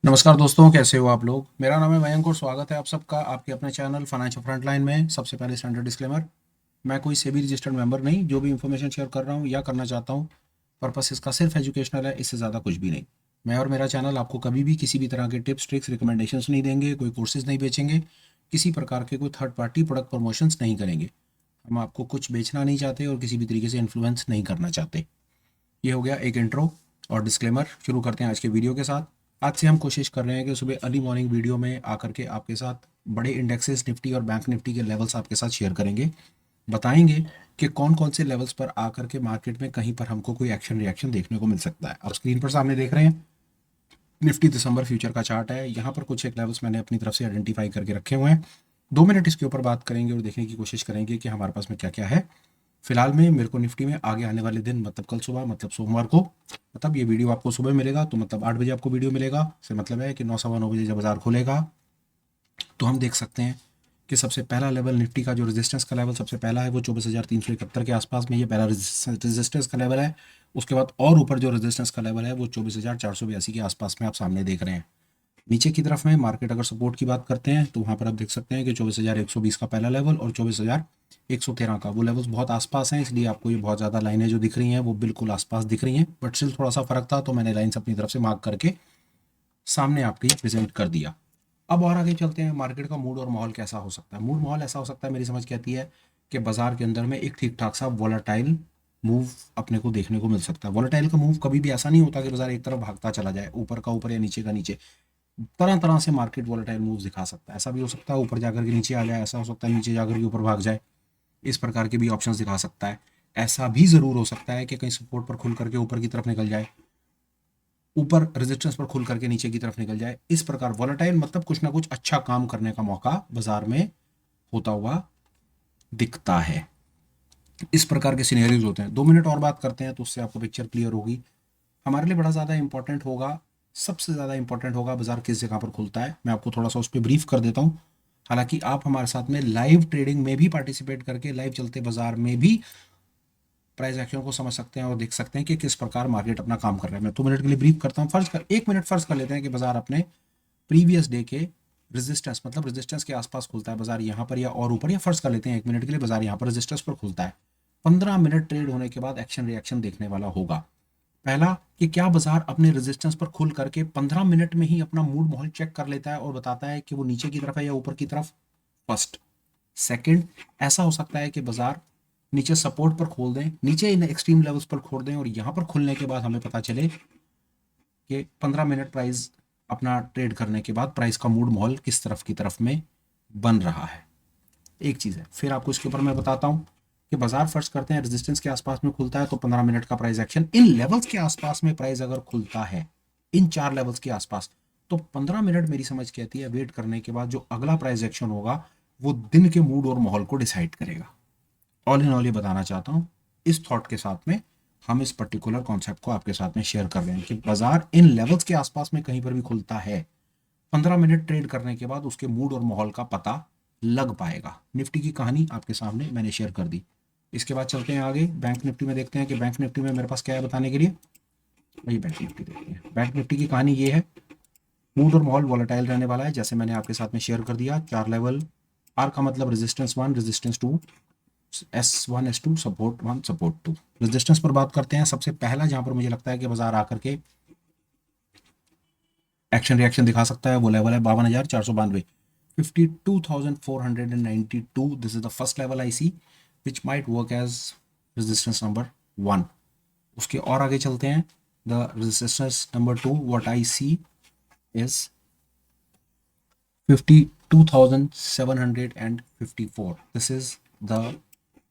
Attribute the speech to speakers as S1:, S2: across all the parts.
S1: नमस्कार दोस्तों, कैसे हो आप लोग। मेरा नाम है मयंक और स्वागत है आप सबका आपके अपने चैनल फाइनेंशियल फ्रंटलाइन में। सबसे पहले स्टैंडर्ड डिस्क्लेमर, मैं कोई सेबी रजिस्टर्ड मेंबर नहीं। जो भी इंफॉर्मेशन शेयर कर रहा हूँ या करना चाहता हूँ, पर्पस इसका सिर्फ एजुकेशनल है, इससे ज़्यादा कुछ भी नहीं। मैं और मेरा चैनल आपको कभी भी किसी भी तरह के टिप्स ट्रिक्स रिकमेंडेशंस नहीं देंगे, कोई कोर्सेज नहीं बेचेंगे, किसी प्रकार के कोई थर्ड पार्टी प्रोडक्ट प्रमोशंस नहीं करेंगे। हम आपको कुछ बेचना नहीं चाहते और किसी भी तरीके से इन्फ्लुएंस नहीं करना चाहते। ये हो गया एक इंट्रो और डिस्क्लेमर। शुरू करते हैं आज के वीडियो के साथ। आज से हम कोशिश कर रहे हैं कि सुबह अर्ली मॉर्निंग वीडियो में आकर के आपके साथ बड़े इंडेक्सेस निफ्टी और बैंक निफ्टी के लेवल्स आपके साथ शेयर करेंगे। बताएंगे कि कौन कौन से लेवल्स पर आकर के मार्केट में कहीं पर हमको कोई एक्शन रिएक्शन देखने को मिल सकता है। आप स्क्रीन पर सामने देख रहे हैं निफ्टी दिसंबर फ्यूचर का चार्ट है। यहाँ पर कुछ एक लेवल्स मैंने अपनी तरफ से आइडेंटिफाई करके रखे हुए हैं। 2 मिनट इसके ऊपर बात करेंगे और देखने की कोशिश करेंगे कि हमारे पास में क्या क्या है। फिलहाल में मेरे को निफ्टी में आगे आने वाले दिन, मतलब कल सुबह, मतलब सोमवार को, मतलब ये वीडियो आपको सुबह मिलेगा तो मतलब 8 बजे आपको वीडियो मिलेगा। से मतलब है कि 9 सवा 9 बजे जब बाजार खुलेगा तो हम देख सकते हैं कि सबसे पहला लेवल निफ्टी का जो रेजिस्टेंस का लेवल सबसे पहला है वो 24,371 के आसपास में, ये पहला रेजिस्टेंस का लेवल है। उसके बाद और ऊपर जो रेजिस्टेंस का लेवल है वो 24,482 के आसपास में आप सामने देख रहे हैं। नीचे की तरफ में मार्केट अगर सपोर्ट की बात करते हैं तो वहाँ पर आप देख सकते हैं कि 24,120 का पहला लेवल और 24,113 का वो लेवल्स बहुत आसपास हैं, इसलिए आपको ये बहुत ज़्यादा लाइनें जो दिख रही हैं वो बिल्कुल आसपास दिख रही हैं। बट स्टिल थोड़ा सा फर्क था तो मैंने लाइन्स अपनी तरफ से मार्क करके सामने आपके प्रेजेंट कर दिया। अब और आगे चलते हैं, मार्केट का मूड और माहौल कैसा हो सकता है। मूड माहौल ऐसा हो सकता है, मेरी समझ कहती है कि बाजार के अंदर में एक ठीक ठाक सा वॉलेटाइल मूव अपने को देखने को मिल सकता है। वॉलेटाइल का मूव कभी भी ऐसा नहीं होता कि बाजार एक तरफ भागता चला जाए, ऊपर का ऊपर या नीचे का नीचे। तरह तरह से मार्केट वॉलेटाइल मूव्स दिखा सकता है। ऐसा भी हो सकता है ऊपर जाकर के नीचे आ जाए, ऐसा हो सकता है नीचे जाकर के ऊपर भाग जाए। इस प्रकार के भी ऑप्शंस दिखा सकता है। ऐसा भी ज़रूर हो सकता है कि कहीं सपोर्ट पर खुल करके ऊपर की तरफ निकल जाए, ऊपर रेजिस्टेंस पर खुल करके नीचे की तरफ निकल जाए। इस प्रकार वॉलेटाइल मतलब कुछ ना कुछ अच्छा काम करने का मौका बाजार में होता हुआ दिखता है। इस प्रकार के सिनेरियोज होते हैं। 2 मिनट और बात करते हैं तो उससे आपको पिक्चर क्लियर होगी। हमारे लिए बड़ा ज़्यादा इंपॉर्टेंट होगा, सबसे ज़्यादा इंपॉर्टेंट होगा बाजार किस जगह पर खुलता है। मैं आपको थोड़ा सा उस पर ब्रीफ कर देता हूँ। हालांकि आप हमारे साथ में लाइव ट्रेडिंग में भी पार्टिसिपेट करके लाइव चलते बाजार में भी प्राइस एक्शन को समझ सकते हैं और देख सकते हैं कि किस प्रकार मार्केट अपना काम कर रहा है। मैं 2 मिनट के लिए ब्रीफ करता हूँ। 1 मिनट फर्ज कर लेते हैं कि बाजार अपने प्रीवियस डे के रेजिस्टेंस, मतलब रेजिस्टेंस के आसपास खुलता है बाजार यहाँ पर या और ऊपर, या फर्ज कर लेते हैं 1 मिनट के लिए बाजार यहाँ पर रेजिस्टेंस पर खुलता है। 15 मिनट ट्रेड होने के बाद एक्शन रिएक्शन देखने वाला होगा। पहला कि क्या बाजार अपने रेजिस्टेंस पर खुल करके 15 मिनट में ही अपना मूड माहौल चेक कर लेता है और बताता है कि वो नीचे की तरफ है या ऊपर की तरफ। फर्स्ट। सेकंड, ऐसा हो सकता है कि बाजार नीचे सपोर्ट पर खोल दें, नीचे इन एक्सट्रीम लेवल्स पर खोल दें और यहां पर खुलने के बाद हमें पता चले कि 15 मिनट प्राइस अपना ट्रेड करने के बाद प्राइस का मूड माहौल किस तरफ की तरफ में बन रहा है। एक चीज़ है, फिर आपको इसके ऊपर मैं बताता हूँ कि बाजार फर्स्ट करते हैं रेजिस्टेंस के आसपास में खुलता है तो 15 मिनट का प्राइस एक्शन इन लेवल्स के आसपास में प्राइस अगर खुलता है, इन 4 लेवल्स के आसपास, तो 15 मिनट मेरी समझ कहती है वेट करने के बाद जो अगला प्राइस एक्शन होगा वो दिन के मूड और माहौल को डिसाइड करेगा। ऑल इन ऑल ये बताना चाहता हूँ, इस थॉट के साथ में हम इस पर्टिकुलर कॉन्सेप्ट को आपके साथ में शेयर कर रहे हैं कि बाजार इन लेवल्स के आसपास में कहीं पर भी खुलता है, 15 मिनट ट्रेड करने के बाद उसके मूड और माहौल का पता लग पाएगा। निफ्टी की कहानी आपके सामने मैंने शेयर कर दी। इसके बाद चलते हैं आगे, बैंक निफ्टी में देखते हैं कि बैंक निफ्टी में मेरे पास क्या है बताने के लिए। वही बैंक निफ्टी देखते हैं। बैंक निफ्टी की कहानी ये है, मूड और माहौल वॉलेटाइल रहने वाला है जैसे मैंने आपके साथ में शेयर कर दिया। 4 लेवल, आर का मतलब resistance 1, resistance 2, S1 S2, support 1, support 2। Resistance पर बात करते हैं। सबसे पहला जहां पर मुझे लगता है कि बाजार आकर के एक्शन रिएक्शन दिखा सकता है वो लेवल है 52,492, 52,492। This is the first level I see which might work as resistance number 1। उसके और आगे चलते हैं। The resistance number 2 what I see is 52,754। This is the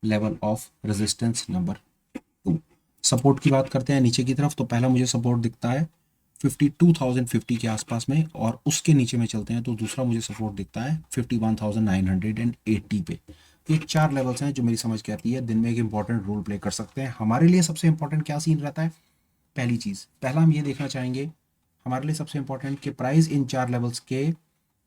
S1: level of resistance number 2। Support की बात करते हैं नीचे की तरफ, तो पहला मुझे सपोर्ट दिखता है 52,050 के आसपास में, और उसके नीचे में चलते हैं तो दूसरा मुझे सपोर्ट दिखता है 51,980 पे। ये 4 लेवल्स हैं जो मेरी समझ के आती है दिन में एक इंपॉर्टेंट रोल प्ले कर सकते हैं। हमारे लिए सबसे इंपॉर्टेंट क्या सीन रहता है, पहली चीज़, पहला हम ये देखना चाहेंगे हमारे लिए सबसे इंपॉर्टेंट कि प्राइस इन 4 लेवल्स के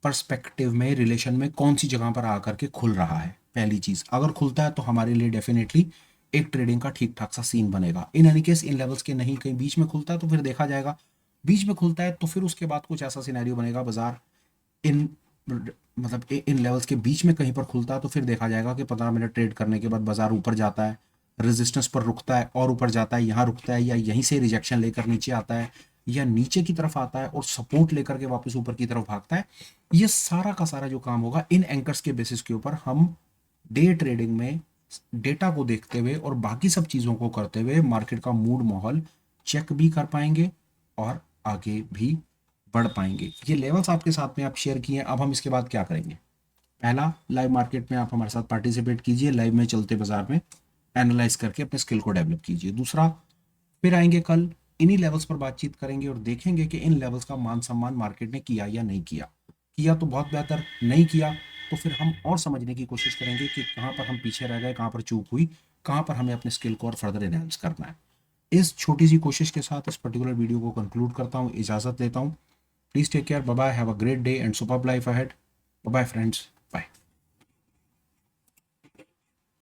S1: पर्सपेक्टिव में, रिलेशन में कौन सी जगह पर आकर के खुल रहा है। पहली चीज़, अगर खुलता है तो हमारे लिए डेफिनेटली एक ट्रेडिंग का ठीक ठाक सा सीन बनेगा। In any case in levels के नहीं कहीं बीच में खुलता है तो फिर देखा जाएगा। बीच में खुलता है तो फिर उसके बाद कुछ ऐसा सिनेरियो बनेगा, बाजार इन मतलब इन लेवल्स के बीच में कहीं पर खुलता है तो फिर देखा जाएगा कि 15 मिनट ट्रेड करने के बाद बाजार ऊपर जाता है, रेजिस्टेंस पर रुकता है और ऊपर जाता है, यहाँ रुकता है, या यहीं से रिजेक्शन लेकर नीचे आता है, या नीचे की तरफ आता है और सपोर्ट लेकर के वापस ऊपर की तरफ भागता है। ये सारा का सारा जो काम होगा इन एंकर्स के बेसिस के ऊपर हम डे ट्रेडिंग में डेटा को देखते हुए और बाकी सब चीज़ों को करते हुए मार्केट का मूड माहौल चेक भी कर पाएंगे और आगे भी बढ़ पाएंगे। ये लेवल्स आपके साथ में आप शेयर किए, अब हम इसके बाद क्या करेंगे? पहला, लाइव मार्केट में आप हमारे साथ पार्टिसिपेट कीजिए, लाइव में चलते बाजार में एनालाइज करके अपने स्किल को डेवलप कीजिए। दूसरा, फिर आएंगे कल, इन्हीं लेवल्स पर बातचीत करेंगे और देखेंगे कि इन लेवल्स का मान सम्मान मार्केट ने किया या नहीं किया। किया तो बहुत बेहतर, नहीं किया तो फिर हम और समझने की कोशिश करेंगे कि कहाँ पर हम पीछे रह गए, कहाँ पर चूक हुई, कहाँ पर हमें अपने स्किल को और फर्दर एनहांस करना है। इस छोटी सी कोशिश के साथ इस पर्टिकुलर वीडियो को कंक्लूड करता हूँ, इजाज़त लेता हूँ। Please take care, bye bye, have a great day and superb life ahead. Bye bye friends, bye.